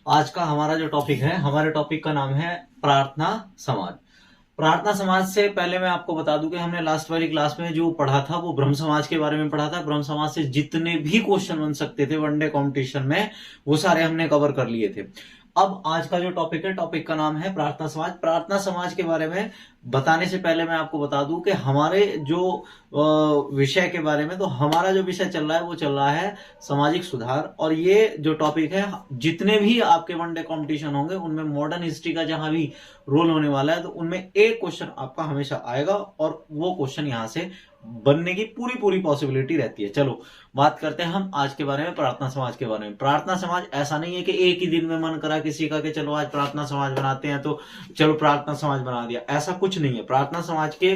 आज का हमारा जो टॉपिक है, हमारे टॉपिक का नाम है प्रार्थना समाज। प्रार्थना समाज से पहले मैं आपको बता दूं कि हमने लास्ट वाली क्लास में जो पढ़ा था वो ब्रह्म समाज के बारे में पढ़ा था। ब्रह्म समाज से जितने भी क्वेश्चन बन सकते थे वनडे कंपटीशन में, वो सारे हमने कवर कर लिए थे। अब आज का जो टॉपिक है, टॉपिक का नाम है प्रार्थना समाज। प्रार्थना समाज के बारे में बताने से पहले मैं आपको बता दूं कि हमारे जो विषय के बारे में, तो हमारा जो विषय चल रहा है वो चल रहा है सामाजिक सुधार। और ये जो टॉपिक है, जितने भी आपके वनडे कंपटीशन होंगे उनमें मॉडर्न हिस्ट्री का जहां भी रोल होने वाला है, तो उनमें एक क्वेश्चन आपका हमेशा आएगा और वो क्वेश्चन यहां से बनने की पूरी पूरी पॉसिबिलिटी रहती है। चलो बात करते हैं हम आज के बारे में, प्रार्थना समाज के बारे में। प्रार्थना समाज ऐसा नहीं है कि एक ही दिन में मन करा किसी का कि चलो आज प्रार्थना समाज बनाते हैं तो चलो प्रार्थना समाज बना दिया, ऐसा कुछ नहीं है। प्रार्थना समाज के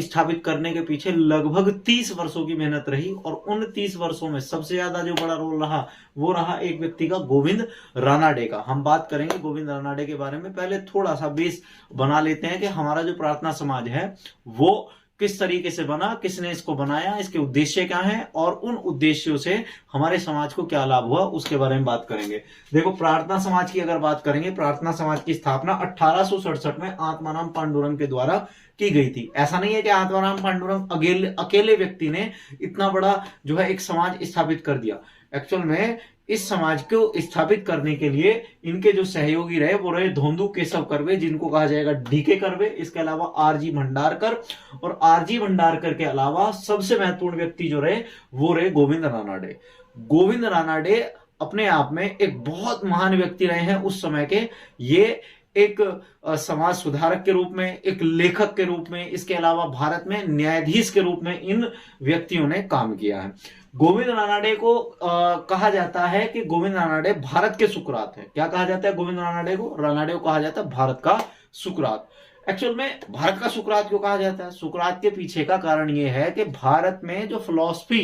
स्थापित करने के पीछे लगभग 30 वर्षों की मेहनत रही, और उन 30 वर्षों में सबसे ज्यादा जो बड़ा रोल रहा वो रहा एक व्यक्ति का, गोविंद रानाडे का। हम बात करेंगे गोविंद रानाडे के बारे में। पहले थोड़ा सा बेस बना लेते हैं कि हमारा जो प्रार्थना समाज है वो किस तरीके से बना, किसने इसको बनाया, इसके उद्देश्य क्या हैं, और उन उद्देश्यों से हमारे समाज को क्या लाभ हुआ उसके बारे में बात करेंगे। देखो, प्रार्थना समाज की अगर बात करेंगे, प्रार्थना समाज की स्थापना 1867 में आत्माराम पांडुरंग के द्वारा की गई थी। ऐसा नहीं है कि आत्माराम पांडुरंग अकेले व्यक्ति ने इतना बड़ा जो है एक समाज स्थापित कर दिया। एक्चुअल में इस समाज को स्थापित करने के लिए इनके जो सहयोगी रहे वो रहे धोंदू केशव कर्वे, जिनको कहा जाएगा डीके कर्वे, इसके अलावा आरजी भंडारकर, और आरजी भंडारकर के अलावा सबसे महत्वपूर्ण व्यक्ति जो रहे वो रहे गोविंद रानाडे। गोविंद रानाडे अपने आप में एक बहुत महान व्यक्ति रहे हैं उस समय के। ये एक समाज सुधारक के रूप में, एक लेखक के रूप में, इसके अलावा भारत में न्यायाधीश के रूप में इन व्यक्तियों ने काम किया है। गोविंद रानाडे को कहा जाता है कि गोविंद रानाडे भारत के सुकरात है। क्या कहा जाता है गोविंद रानाडे को? रानाडे को कहा जाता है भारत का सुकरात। एक्चुअल में भारत का सुकरात क्यों कहा जाता है? सुकरात के पीछे का कारण यह है कि भारत में जो फिलॉसफी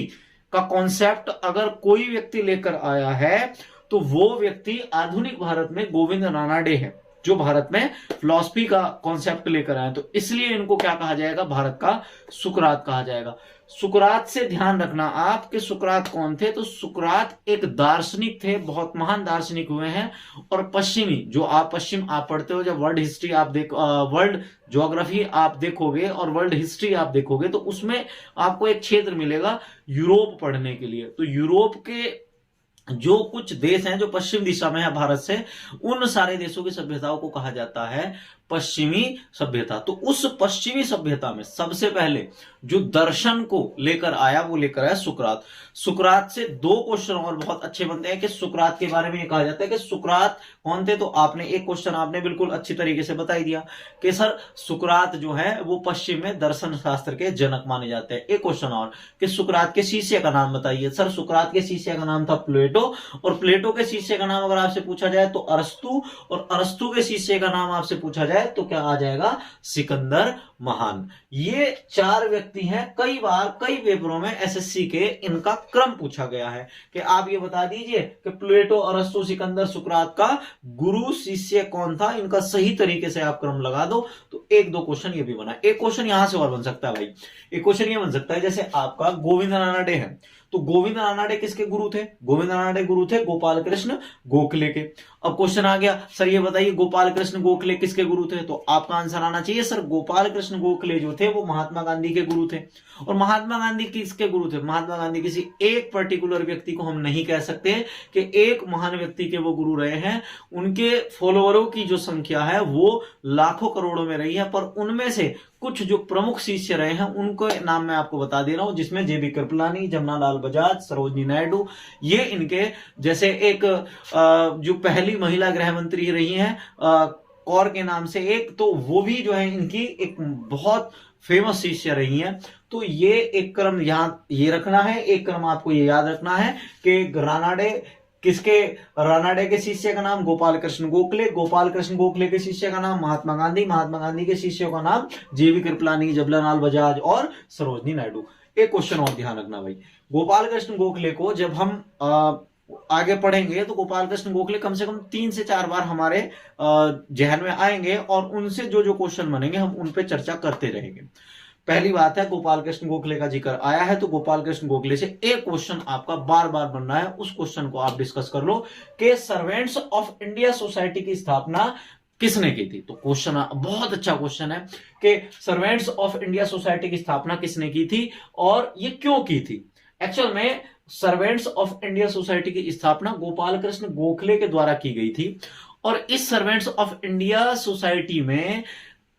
का कॉन्सेप्ट अगर कोई व्यक्ति लेकर आया है तो वो व्यक्ति आधुनिक भारत में गोविंद रानाडे है, जो भारत में फिलॉसफी का कॉन्सेप्ट लेकर आए। तो इसलिए इनको क्या कहा जाएगा? भारत का सुकरात कहा जाएगा। सुकरात से ध्यान रखना आप कि सुकरात कौन थे। तो सुकरात एक दार्शनिक थे, बहुत महान दार्शनिक हुए हैं। और पश्चिमी जो आप पढ़ते हो, जब वर्ल्ड हिस्ट्री आप वर्ल्ड ज्योग्राफी आप देखोगे और वर्ल्ड हिस्ट्री आप देखोगे तो उसमें आपको एक क्षेत्र मिलेगा यूरोप पढ़ने के लिए। तो यूरोप के जो कुछ देश हैं जो पश्चिम दिशा में है भारत से, उन सारे देशों की सभ्यताओं को कहा जाता है पश्चिमी सभ्यता। तो उस पश्चिमी सभ्यता में सबसे पहले जो दर्शन को लेकर आया वो लेकर आया सुकरात। सुकरात से दो क्वेश्चन और बहुत अच्छे बनते हैं कि सुकरात के बारे में ये कहा जाता है कि सुकरात कौन थे। तो आपने एक क्वेश्चन आपने बिल्कुल अच्छी तरीके से बता ही दिया कि सर सुकरात जो है वो पश्चिम में दर्शन शास्त्र के जनक माने जाते हैं। एक क्वेश्चन और कि सुकरात के शिष्य का नाम बताइए। सर सुकरात के शिष्य का नाम था प्लेटो, और प्लेटो के शिष्य का नाम अगर आपसे पूछा जाए तो अरस्तु, और अरस्तु के शिष्य का नाम आपसे पूछा जाए तो क्या आ जाएगा? सिकंदर महान। ये चार व्यक्ति हैं। कई बार कई पेपरों में एसएससी के इनका क्रम पूछा गया है कि आप ये बता दीजिए कि प्लेटो, अरस्तु, सिकंदर, सुकरात का गुरु शिष्य कौन था। इनका सही तरीके से आप क्रम लगा दो तो एक दो क्वेश्चन ये भी बना। एक क्वेश्चन यहां से और बन सकता है भाई। एक क्वेश्चन ये बन सकता है, जैसे आपका गोविंद रानाडे है तो गोविंद रानाडे किसके गुरु थे? गोविंद रानाडे गुरु थे गोपाल कृष्ण गोखले के। अब क्वेश्चन आ गया, सर ये बताइए गोपाल कृष्ण गोखले किसके गुरु थे? तो आपका आंसर आना चाहिए सर गोपाल कृष्ण गोखले जो थे वो महात्मा गांधी के गुरु थे। और महात्मा गांधी किसके गुरु थे? महात्मा गांधी किसी एक पर्टिकुलर व्यक्ति को हम नहीं कह सकते कि एक महान व्यक्ति के वो गुरु रहे हैं। उनके फॉलोअरों की जो संख्या है वो लाखों करोड़ों में रही है, पर उनमें से कुछ जो प्रमुख शिष्य रहे हैं उनको नाम मैं आपको बता दे रहा हूं, जिसमें जेबी कृपलानी, जमनालाल बजाज, सरोजनी नायडू, ये इनके जैसे एक जो पहली महिला गृह मंत्री रही हैं कौर के नाम से एक, तो वो भी जो है इनकी एक बहुत फेमस शिष्य रही हैं। तो ये एक क्रम यहां ये रखना है। एक क्रम आपको ये याद रखना है कि रानाडे के शिष्य का नाम गोपाल कृष्ण गोखले, गोपाल कृष्ण गोखले के शिष्य का नाम महात्मा गांधी, महात्मा गांधी के शिष्यों का नाम जेबी कृपलानी, जमनालाल बजाज और सरोजनी नायडू। एक क्वेश्चन और ध्यान रखना भाई, गोपाल कृष्ण गोखले को जब हम आगे पढ़ेंगे तो गोपाल कृष्ण गोखले कम से कम 3 से 4 बार हमारे जहन में आएंगे और उनसे जो जो क्वेश्चन बनेंगे हम उन पे चर्चा करते रहेंगे। पहली बात है, गोपाल कृष्ण गोखले का जिक्र आया है, तो गोपाल कृष्ण गोखले से एक क्वेश्चन आपका बार बार बनना है, उस क्वेश्चन को आप डिस्कस कर लो कि सर्वेंट्स ऑफ इंडिया सोसाइटी की स्थापना किसने की थी। तो क्वेश्चन बहुत अच्छा क्वेश्चन है कि सर्वेंट्स ऑफ इंडिया सोसाइटी की स्थापना किसने की थी और ये क्यों की थी। एक्चुअल में सर्वेंट्स ऑफ इंडिया सोसाइटी की स्थापना गोपाल कृष्ण गोखले के द्वारा की गई थी, और इस सर्वेंट्स ऑफ इंडिया सोसाइटी में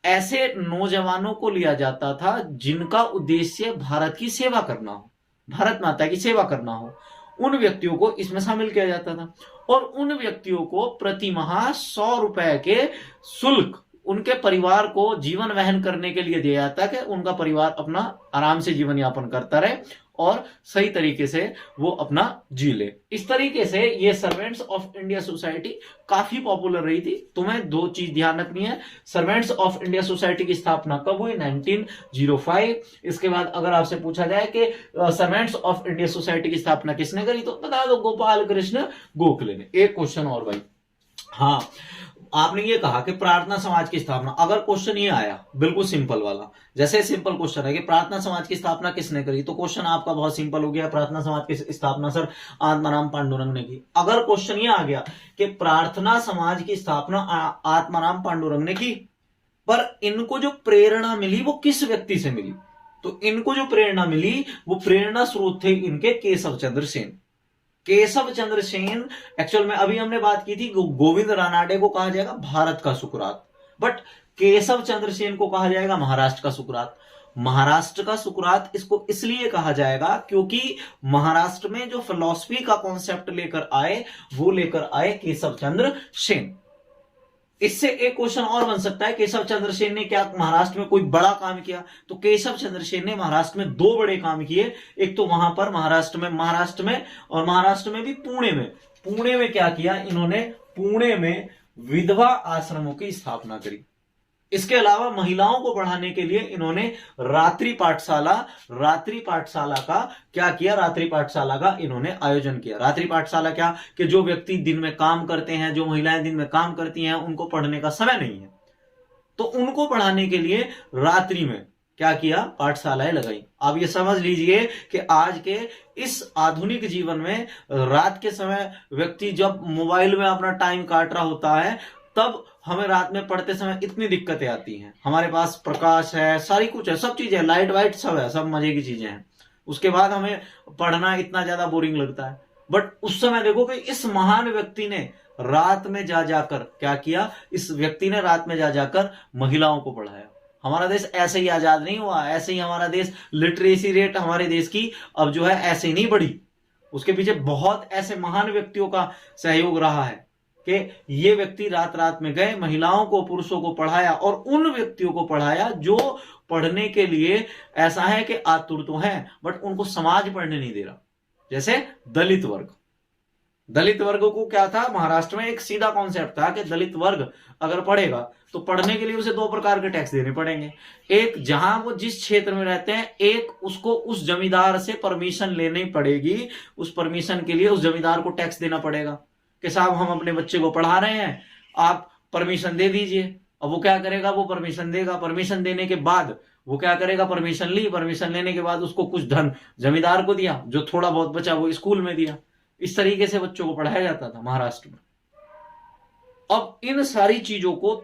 ऐसे नौजवानों को लिया जाता था जिनका उद्देश्य भारत की सेवा करना हो, भारत माता की सेवा करना हो, उन व्यक्तियों को इसमें शामिल किया जाता था। और उन व्यक्तियों को प्रति माह 100 रुपए के शुल्क उनके परिवार को जीवन वहन करने के लिए दिया जाता है कि उनका परिवार अपना आराम से जीवन यापन करता रहे और सही तरीके से वो अपना जी ले। इस तरीके से ये सर्वेंट्स ऑफ इंडिया सोसाइटी काफी पॉपुलर रही थी। तुम्हें दो चीज ध्यान रखनी है, सर्वेंट्स ऑफ इंडिया सोसाइटी की स्थापना कब हुई, 1905। इसके बाद अगर आपसे पूछा जाए कि सर्वेंट्स ऑफ इंडिया सोसाइटी की स्थापना किसने करी, तो बता दो गोपाल कृष्ण गोखले ने। एक क्वेश्चन और भाई, हाँ आपने ये कहा कि प्रार्थना समाज की स्थापना, अगर क्वेश्चन ये आया बिल्कुल सिंपल वाला, जैसे सिंपल क्वेश्चन है कि प्रार्थना समाज की स्थापना किसने करी, तो क्वेश्चन आपका बहुत सिंपल हो गया, प्रार्थना समाज की स्थापना सर आत्माराम पांडुरंग ने की। अगर क्वेश्चन ये आ गया कि प्रार्थना समाज की स्थापना आत्माराम पांडुरंग ने की, पर इनको जो प्रेरणा मिली वो किस व्यक्ति से मिली, तो इनको जो प्रेरणा मिली वो प्रेरणा स्रोत थे इनके केशव चंद्र सेन। केशव चंद्र सेन, एक्चुअल में अभी हमने बात की थी गोविंद रानाडे को कहा जाएगा भारत का सुकरात, बट केशव चंद्र सेन को कहा जाएगा महाराष्ट्र का सुकरात। महाराष्ट्र का सुकरात इसको इसलिए कहा जाएगा क्योंकि महाराष्ट्र में जो फिलॉसफी का कॉन्सेप्ट लेकर आए वो लेकर आए केशव चंद्र सेन। इससे एक क्वेश्चन और बन सकता है, केशव चंद्र सेन ने क्या महाराष्ट्र में कोई बड़ा काम किया, तो केशव चंद्र सेन ने महाराष्ट्र में दो बड़े काम किए। एक तो वहां पर महाराष्ट्र में और महाराष्ट्र में भी पुणे में क्या किया इन्होंने, पुणे में विधवा आश्रमों की स्थापना करी। इसके अलावा महिलाओं को पढ़ाने के लिए इन्होंने रात्रि पाठशाला का क्या किया, रात्रि पाठशाला का इन्होंने आयोजन किया। रात्रि पाठशाला क्या कि जो व्यक्ति दिन में काम करते हैं, जो महिलाएं दिन में काम करती हैं, उनको पढ़ने का समय नहीं है, तो उनको पढ़ाने के लिए रात्रि में क्या किया, पाठशालाएं लगाई। आप ये समझ लीजिए कि आज के इस आधुनिक जीवन में रात के समय व्यक्ति जब मोबाइल में अपना टाइम काट रहा होता है, तब हमें रात में पढ़ते समय इतनी दिक्कतें आती हैं। हमारे पास प्रकाश है, सारी कुछ है, सब चीजें, लाइट वाइट सब है, सब मजे की चीजें हैं, उसके बाद हमें पढ़ना इतना ज्यादा बोरिंग लगता है। बट उस समय देखो कि इस महान व्यक्ति ने रात में जा जाकर क्या किया, इस व्यक्ति ने रात में जा जाकर महिलाओं को पढ़ाया। हमारा देश ऐसे ही आजाद नहीं हुआ, ऐसे ही हमारा देश, लिटरेसी रेट हमारे देश की अब जो है ऐसे ही नहीं बढ़ी, उसके पीछे बहुत ऐसे महान व्यक्तियों का सहयोग रहा है कि ये व्यक्ति रात रात में गए, महिलाओं को, पुरुषों को पढ़ाया, और उन व्यक्तियों को पढ़ाया जो पढ़ने के लिए ऐसा है कि आतुर तो हैं बट उनको समाज पढ़ने नहीं दे रहा। जैसे दलित वर्ग को क्या था, महाराष्ट्र में एक सीधा कॉन्सेप्ट था कि दलित वर्ग अगर पढ़ेगा तो पढ़ने के लिए उसे दो प्रकार के टैक्स देने पड़ेंगे। एक जहां वो जिस क्षेत्र में रहते हैं, एक उसको उस जमींदार से परमिशन लेनी पड़ेगी, उस परमिशन के लिए उस जमींदार को टैक्स देना पड़ेगा कि साहब हम अपने बच्चे को पढ़ा रहे हैं, आप परमिशन दे दीजिए। अब वो क्या करेगा, वो परमिशन देगा, परमिशन देने के बाद वो क्या करेगा, परमिशन ली, परमिशन लेने के बाद उसको कुछ धन जमींदार को दिया, जो थोड़ा बहुत बचा वो स्कूल में दिया। इस तरीके से बच्चों को पढ़ाया जाता था महाराष्ट्र में। अब इन सारी चीजों को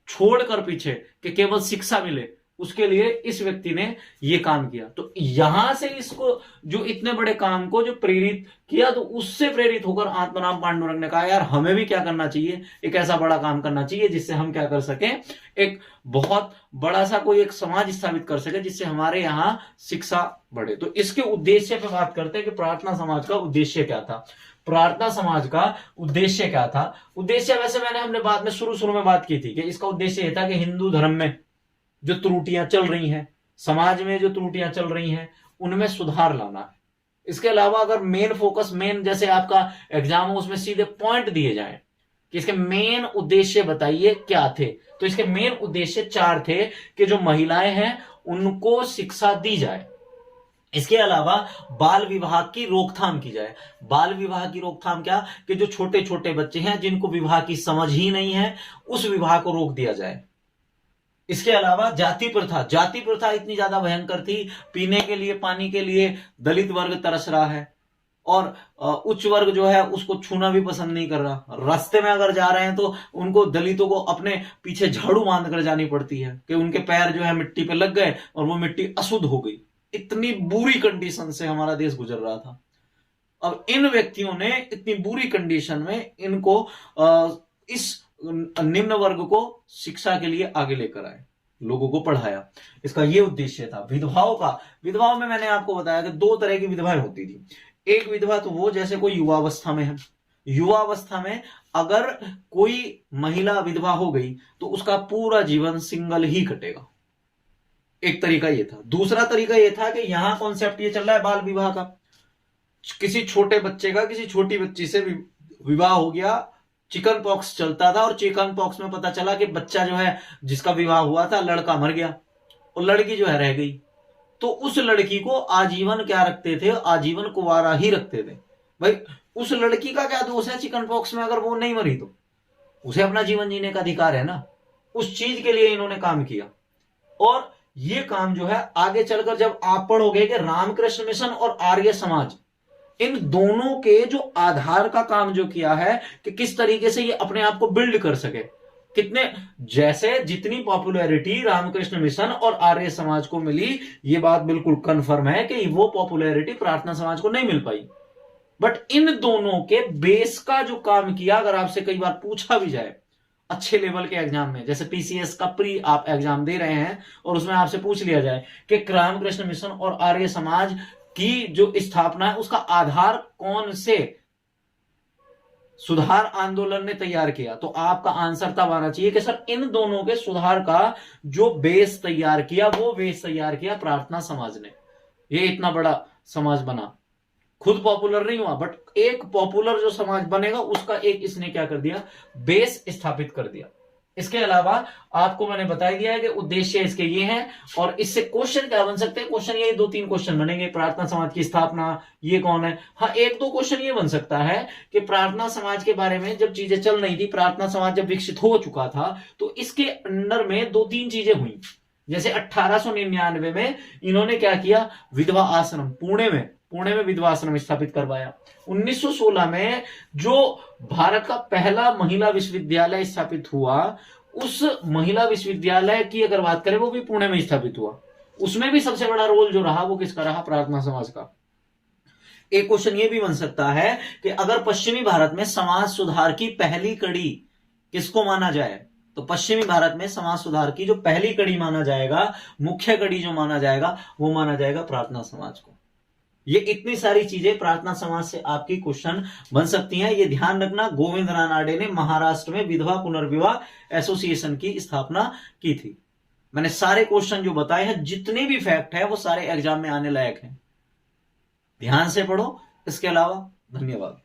छोड़कर पीछे कि केवल शिक्षा मिले, उसके लिए इस व्यक्ति ने ये काम किया। तो यहां से इसको जो इतने बड़े काम को जो प्रेरित किया, तो उससे प्रेरित होकर आत्माराम पांडुरंग ने कहा यार हमें भी क्या करना चाहिए, एक ऐसा बड़ा काम करना चाहिए जिससे हम क्या कर सकें, एक बहुत बड़ा सा कोई एक समाज स्थापित कर सके जिससे हमारे यहाँ शिक्षा बढ़े। तो इसके उद्देश्य पे बात करते हैं कि प्रार्थना समाज का उद्देश्य क्या था। प्रार्थना समाज का उद्देश्य क्या था, उद्देश्य वैसे हमने बाद में शुरू में बात की थी कि इसका उद्देश्य यह था कि हिंदू धर्म में जो त्रुटियां चल रही हैं, समाज में जो त्रुटियां चल रही हैं, उनमें सुधार लाना है। इसके अलावा अगर मेन फोकस, जैसे आपका एग्जाम हो उसमें सीधे पॉइंट दिए जाएं कि इसके मेन उद्देश्य बताइए क्या थे, तो इसके मेन उद्देश्य 4 थे कि जो महिलाएं हैं उनको शिक्षा दी जाए। इसके अलावा बाल विवाह की रोकथाम की जाए। बाल विवाह की रोकथाम क्या, कि जो छोटे छोटे बच्चे हैं जिनको विवाह की समझ ही नहीं है, उस विवाह को रोक दिया जाए। इसके अलावा जाति प्रथा इतनी ज्यादा भयंकर थी, पीने के लिए पानी के लिए दलित वर्ग तरस रहा है और उच्च वर्ग जो है उसको छूना भी पसंद नहीं कर रहा। रास्ते में अगर जा रहे हैं तो उनको, दलितों को अपने पीछे झाड़ू बांध कर जानी पड़ती है कि उनके पैर जो है मिट्टी पे लग गए और वो मिट्टी अशुद्ध हो गई। इतनी बुरी कंडीशन से हमारा देश गुजर रहा था। अब इन व्यक्तियों ने इतनी बुरी कंडीशन में इनको इस निम्न वर्ग को शिक्षा के लिए आगे लेकर आए, लोगों को पढ़ाया। इसका ये उद्देश्य था। विधवाओं में मैंने आपको बताया कि दो तरह की विधवाएं होती थी। एक विधवा तो वो जैसे कोई युवावस्था में है, युवावस्था में अगर कोई महिला विधवा हो गई तो उसका पूरा जीवन सिंगल ही कटेगा। एक तरीका ये था। दूसरा तरीका ये था कि यहां कॉन्सेप्ट ये चल रहा है बाल विवाह का। किसी छोटे बच्चे का किसी छोटी बच्ची से विवाह हो गया, चिकन पॉक्स चलता था और चिकन पॉक्स में पता चला कि बच्चा जो है जिसका विवाह हुआ था, लड़का मर गया और लड़की जो है रह गई, तो उस लड़की को आजीवन क्या रखते थे, आजीवन कुंवारा ही रखते थे। भाई उस लड़की का क्या दोष है चिकन पॉक्स में, अगर वो नहीं मरी तो उसे अपना जीवन जीने का अधिकार है ना। उस चीज के लिए इन्होंने काम किया। और ये काम जो है आगे चलकर जब आप पढ़ोगे कि रामकृष्ण मिशन और आर्य समाज, इन दोनों के जो आधार का काम जो किया है कि किस तरीके से ये अपने आप को बिल्ड कर सके, कितने जैसे जितनी पॉपुलैरिटी रामकृष्ण मिशन और आर्य समाज को मिली, ये बात बिल्कुल कंफर्म है कि वो पॉपुलैरिटी प्रार्थना समाज को नहीं मिल पाई। बट इन दोनों के बेस का जो काम किया, अगर आपसे कई बार पूछा भी जाए अच्छे लेवल के एग्जाम में, जैसे पीसीएस का प्री आप एग्जाम दे रहे हैं और उसमें आपसे पूछ लिया जाए कि रामकृष्ण मिशन और आर्य समाज की जो स्थापना है उसका आधार कौन से सुधार आंदोलन ने तैयार किया, तो आपका आंसर तब आना चाहिए कि सर इन दोनों के सुधार का जो बेस तैयार किया, वो बेस तैयार किया प्रार्थना समाज ने। ये इतना बड़ा समाज बना, खुद पॉपुलर नहीं हुआ बट एक पॉपुलर जो समाज बनेगा उसका एक इसने क्या कर दिया, बेस स्थापित कर दिया। इसके अलावा आपको मैंने बता दिया है कि उद्देश्य इसके ये हैं और इससे क्वेश्चन क्या बन सकते हैं। क्वेश्चन ये 2-3 क्वेश्चन बनेंगे। प्रार्थना समाज की स्थापना, ये कौन है। हाँ, 1-2 क्वेश्चन ये बन सकता है कि प्रार्थना समाज के बारे में जब चीजें चल रही थी, प्रार्थना समाज जब विकसित हो चुका था तो इसके अंडर में 2-3 चीजें हुई। जैसे 1899 में इन्होंने क्या किया, विधवा आश्रम पुणे में विधवा आश्रम स्थापित करवाया। 1916 में जो भारत का पहला महिला विश्वविद्यालय स्थापित हुआ, उस महिला विश्वविद्यालय की अगर बात करें वो भी पुणे में स्थापित हुआ। उसमें भी सबसे बड़ा रोल जो रहा वो किसका रहा, प्रार्थना समाज का। एक क्वेश्चन ये भी बन सकता है कि अगर पश्चिमी भारत में समाज सुधार की पहली कड़ी किसको माना जाए, तो पश्चिमी भारत में समाज सुधार की जो पहली कड़ी माना जाएगा, मुख्य कड़ी जो माना जाएगा, वो माना जाएगा प्रार्थना समाज को। ये इतनी सारी चीजें प्रार्थना समाज से आपकी क्वेश्चन बन सकती हैं। ये ध्यान रखना, गोविंद रानाडे ने महाराष्ट्र में विधवा पुनर्विवाह एसोसिएशन की स्थापना की थी। मैंने सारे क्वेश्चन जो बताए हैं, जितने भी फैक्ट है वो सारे एग्जाम में आने लायक हैं। ध्यान से पढ़ो। इसके अलावा धन्यवाद।